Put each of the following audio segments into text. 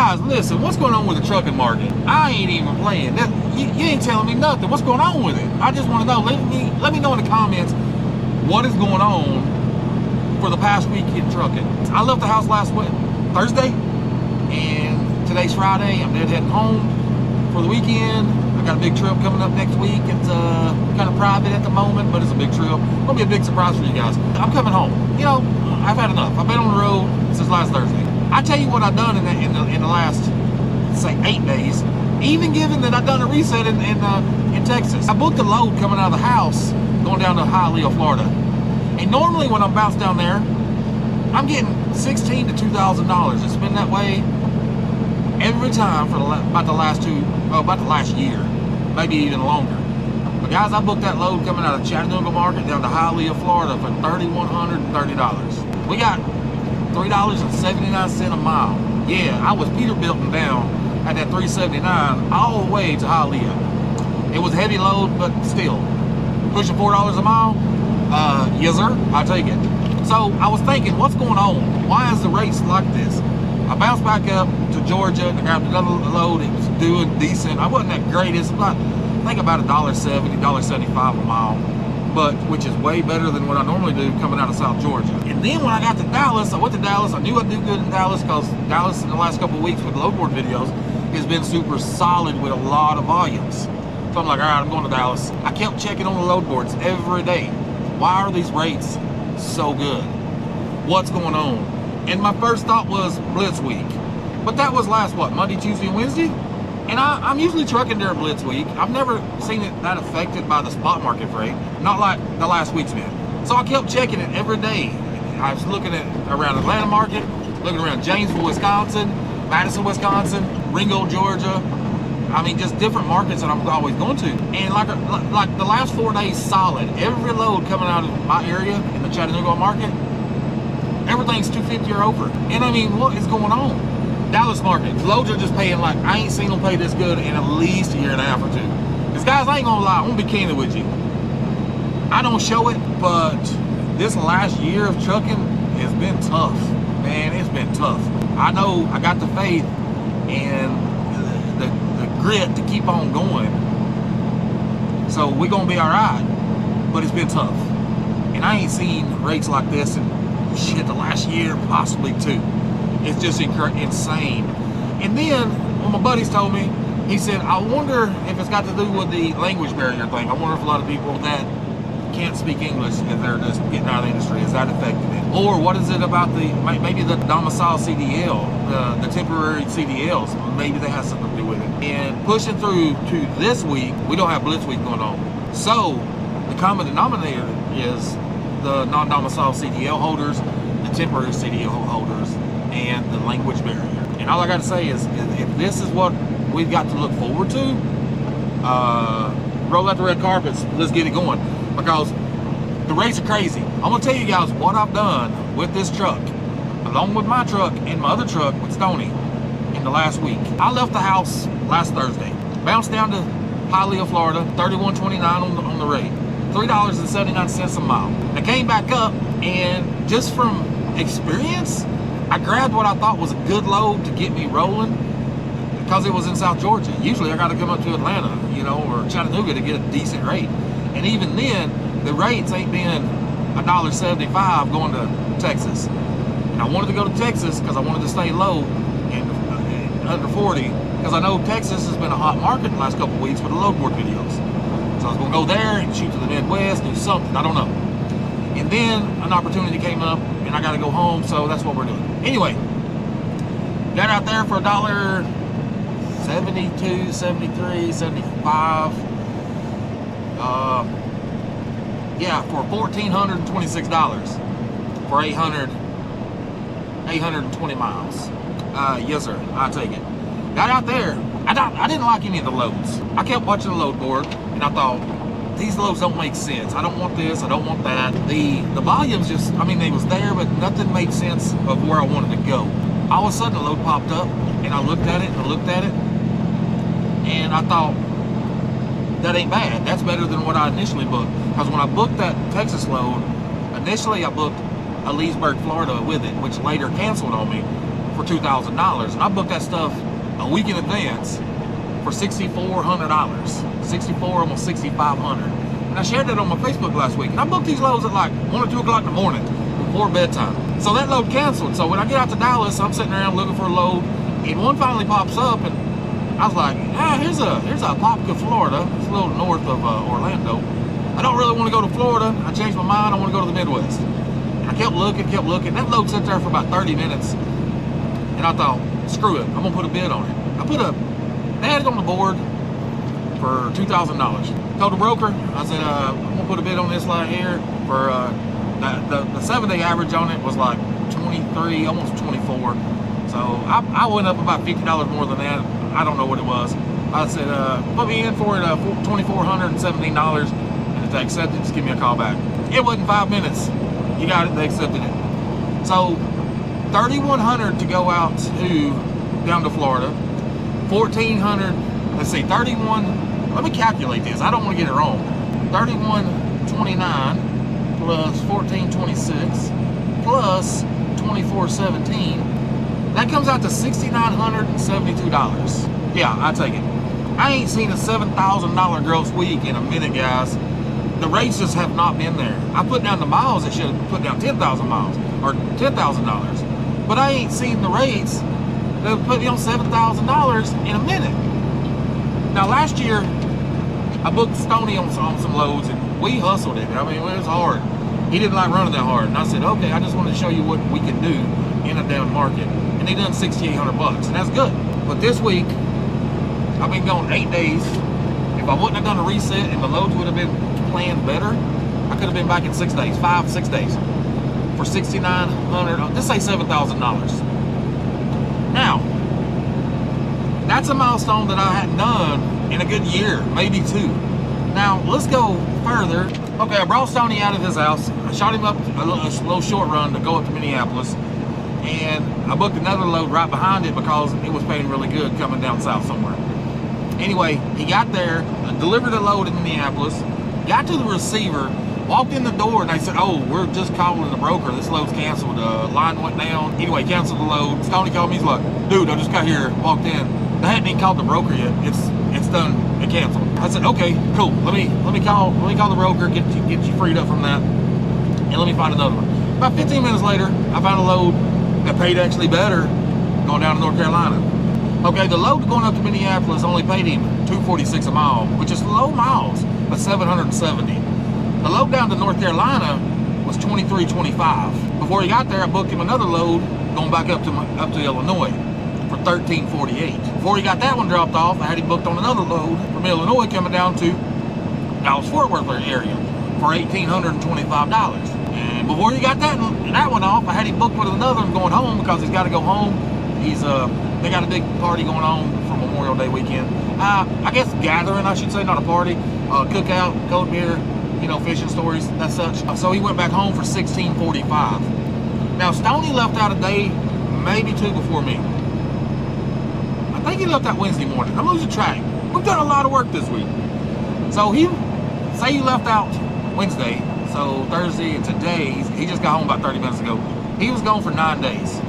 Guys, listen, what's going on with the trucking market? I ain't even playing. You ain't telling me nothing. What's going on with it? I just want to know. Let me know in the comments what is going on for the past week in trucking. I left the house last Thursday, and today's Friday. I'm heading home for the weekend. I got a big trip coming up next week. It's kind of private at the moment, but it's a big trip. It's gonna be a big surprise for you guys. I'm coming home. You know, I've had enough. I've been on the road since last Thursday. I tell you what I've done in the last, say, 8 days. Even given that I've done a reset in Texas. I booked a load coming out of the house, going down to Haggai, Florida. And normally when I'm bounced down there, I'm getting $1,600 to $2,000. It's been that way every time for about the last year, maybe even longer. But guys, I booked that load coming out of Chattanooga Market down to Haggai, Florida for $3,130. We got $3.79 a mile. Yeah, I was Peterbilting down at that $3.79 all the way to Haggai. It was a heavy load, but still pushing $4 a mile. Yes, sir. I'll take it. So I was thinking, what's going on? Why is the rates like this? I bounced back up to Georgia and I grabbed another load. It was doing decent. I wasn't that greatest. I think about $1.70, $1.75 a mile, but which is way better than what I normally do coming out of South Georgia. And then when I got to Dallas, I went to Dallas. I knew I'd do good in Dallas because Dallas in the last couple of weeks with the load board videos has been super solid with a lot of volumes. So I'm like, all right, I'm going to Dallas. I kept checking on the load boards every day. Why are these rates so good? What's going on? And my first thought was Blitz Week. But that was last, what, Monday, Tuesday, and Wednesday? And I'm usually trucking during Blitz Week. I've never seen it that affected by the spot market freight, not like the last week's been. So I kept checking it every day. I was looking at around Atlanta Market, looking around Janesville, Wisconsin, Madison, Wisconsin, Ringgold, Georgia. I mean, just different markets that I'm always going to. And like the last 4 days solid, every load coming out of my area in the Chattanooga Market, everything's $250 or over. And I mean, what is going on? Dallas Market, loads are just paying like, I ain't seen them pay this good in at least a year and a half or two. Because guys, I ain't gonna lie, I'm gonna be candid with you. I don't show it, but this last year of trucking has been tough. Man, it's been tough. I know I got the faith and the grit to keep on going. So we're gonna be all right, but it's been tough. And I ain't seen rates like this in shit the last year, possibly two. It's just insane. And then when my buddies told me, he said, I wonder if it's got to do with the language barrier thing. I wonder if a lot of people that can't speak English, if they're just getting out of the industry, is that affecting it? Or what is it about maybe the domicile CDL, the temporary CDLs, maybe that has something to do with it. And pushing through to this week, we don't have Blitz Week going on. So the common denominator is the non-domicile CDL holders, the temporary CDL holders, and the language barrier. And all I got to say is if this is what we've got to look forward to, roll out the red carpets, let's get it going, because the rates are crazy. I'm gonna tell you guys what I've done with this truck, along with my truck and my other truck with Stoney in the last week. I left the house last Thursday, bounced down to Haggai, Florida, $31.29 on the rate, $3.79 a mile. I came back up, and just from experience, I grabbed what I thought was a good load to get me rolling because it was in South Georgia. Usually I got to come up to Atlanta, you know, or Chattanooga to get a decent rate. And even then, the rates ain't been $1.75 going to Texas. And I wanted to go to Texas because I wanted to stay low and under 40, because I know Texas has been a hot market the last couple of weeks with the load board videos. So I was going to go there and shoot to the Midwest, do something, I don't know. And then an opportunity came up and I got to go home, so that's what we're doing. Anyway, got out there for $1.72, 73, 75. Yeah, for $1,426 for 820 miles. Yes, sir, I'll take it. Got out there. I didn't like any of the loads. I kept watching the load board and I thought, these loads don't make sense. I don't want this, I don't want that. The volumes just, I mean, they was there, but nothing made sense of where I wanted to go. All of a sudden, a load popped up, and I looked at it, and I thought, that ain't bad. That's better than what I initially booked. Because when I booked that Texas load, initially I booked a Leesburg, Florida with it, which later canceled on me for $2,000. And I booked that stuff a week in advance for $6,400. 64, almost $6,500. And I shared that on my Facebook last week. And I booked these loads at like 1 or 2 o'clock in the morning before bedtime. So that load canceled. So when I get out to Dallas, I'm sitting around looking for a load, and one finally pops up, and I was like, here's a Popka, Florida. It's a little north of Orlando. I don't really want to go to Florida. I changed my mind. I want to go to the Midwest. And I kept looking. That load sat there for about 30 minutes. And I thought, screw it. I'm going to put a bid on it. They had it on the board for $2,000. Told the broker, I said, I'm going to put a bid on this right here for, the 7-day average on it was like 23, almost 24. So I went up about $50 more than that. I don't know what it was. I said, put me in for it, $2,417. And if they accepted, just give me a call back. It wasn't 5 minutes. You got it, they accepted it. So $3,100 to go out down to Florida. $1,400, let's see, 31, let me calculate this. I don't want to get it wrong. 3129 plus 1426 plus 2417. That comes out to $6,972. Yeah, I take it. I ain't seen a $7,000 gross week in a minute, guys. The rates just have not been there. I put down the miles that should have put down 10,000 miles or $10,000. But I ain't seen the rates that put me on $7,000 in a minute. Now last year, I booked Stoney on some loads, and we hustled it. I mean, it was hard. He didn't like running that hard. And I said, okay, I just wanted to show you what we can do in a down market. And they done $6,800, and that's good. But this week, I've been gone 8 days. If I wouldn't have done a reset and the loads would have been planned better, I could have been back in 6 days, 6 days. For $6,900, let's say $7,000. Now, that's a milestone that I hadn't done in a good year, maybe 2. Now, let's go further. Okay, I brought Stoney out of his house. I shot him up a little short run to go up to Minneapolis. And I booked another load right behind it because it was paying really good coming down south somewhere. Anyway, he got there, delivered a load in Minneapolis, got to the receiver, walked in the door, and they said, oh, we're just calling the broker. This load's canceled. Line went down. Anyway, canceled the load. Stoney called me. He's like, dude, I just got here, walked in. They hadn't even called the broker yet. It's done. It canceled. I said, okay, cool. Let me call the broker, get you freed up from that, and let me find another one. About 15 minutes later, I found a load that paid actually better going down to North Carolina. Okay, the load going up to Minneapolis only paid him $246 a mile, which is low miles, but $770. The load down to North Carolina was $23.25. Before he got there, I booked him another load going back up to Illinois for $13.48. Before he got that one dropped off, I had him booked on another load from Illinois coming down to Dallas-Fort Worth area for $1,825. And before he got that one off, I had him booked with another one going home because he's got to go home. They got a big party going on for Memorial Day weekend. I guess gathering, I should say, not a party. Cookout, cold beer, fishing stories, that such. So he went back home for $16.45. Now Stoney left out a day, maybe 2 before me. I think he left out Wednesday morning. I'm losing track. We've done a lot of work this week. So he left out Wednesday. So Thursday and today, he just got home about 30 minutes ago. He was gone for 9 days.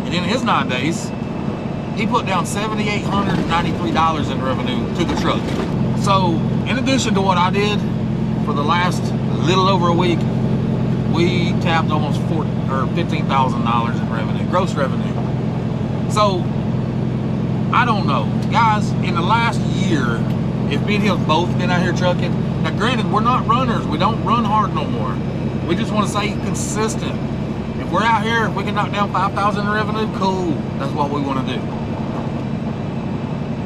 And in his 9 days, he put down $7,893 in revenue to the truck. So in addition to what I did for the last little over a week, we tapped almost $15,000 in revenue, gross revenue. So I don't know. Guys, in the last year, if me and him both been out here trucking, now granted, we're not runners. We don't run hard no more. We just want to stay consistent. If we're out here, if we can knock down $5,000 in revenue, cool. That's what we want to do.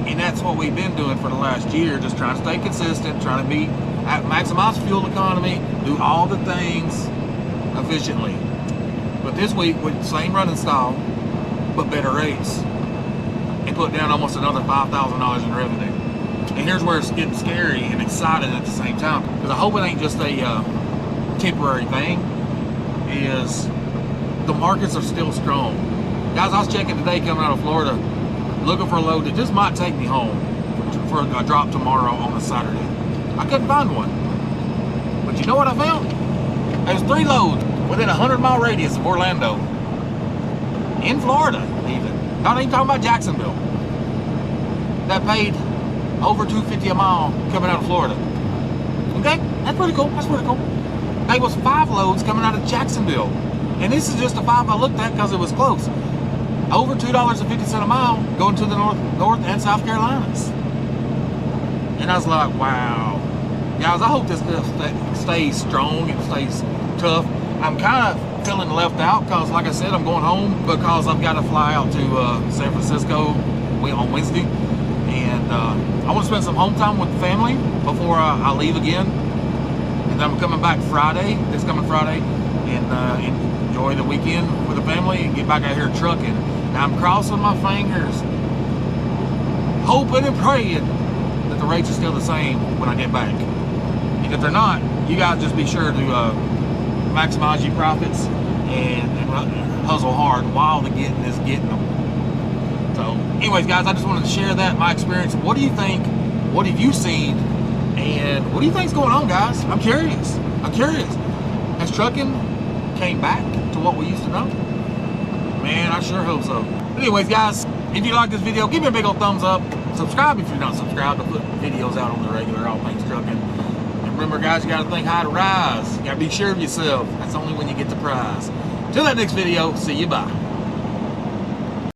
And that's what we've been doing for the last year, just trying to stay consistent, trying to maximize fuel economy, do all the things efficiently. But this week, with the same running style, but better rates, and put down almost another $5,000 in revenue. And here's where it's getting scary and excited at the same time, because I hope it ain't just a temporary thing, is the markets are still strong. Guys, I was checking today coming out of Florida, looking for a load that just might take me home for a drop tomorrow on a Saturday. I couldn't find one. But you know what I found? There's 3 loads within a 100-mile radius of Orlando. in Florida even, not even talking about Jacksonville, that paid over $2.50 a mile coming out of Florida. Okay, that's pretty cool. That's pretty cool. There was 5 loads coming out of Jacksonville, and this is just a 5 I looked at because it was close. Over $2.50 a mile going to the North and South Carolinas. And I was like, wow. Guys, I hope this stays strong and stays tough. I'm kind of feeling left out because, like I said, I'm going home because I've got to fly out to San Francisco on Wednesday. And I want to spend some home time with the family before I leave again. And then I'm coming back Friday, this coming Friday, and enjoy the weekend with the family and get back out here trucking. Now I'm crossing my fingers, hoping and praying that the rates are still the same when I get back. And if they're not, you guys just be sure to maximize your profits and hustle hard while the getting is getting them. So anyways, guys, I just wanted to share that, my experience. What do you think? What have you seen? And what do you think's going on, guys? I'm curious. Has trucking came back to what we used to know? Man, I sure hope so. Anyways, guys, if you like this video, give me a big old thumbs up. Subscribe if you're not subscribed. I put videos out on the regular, all things trucking. And remember, guys, you got to think high to rise. You got to be sure of yourself. That's only when you get the prize. Till that next video, see you, bye.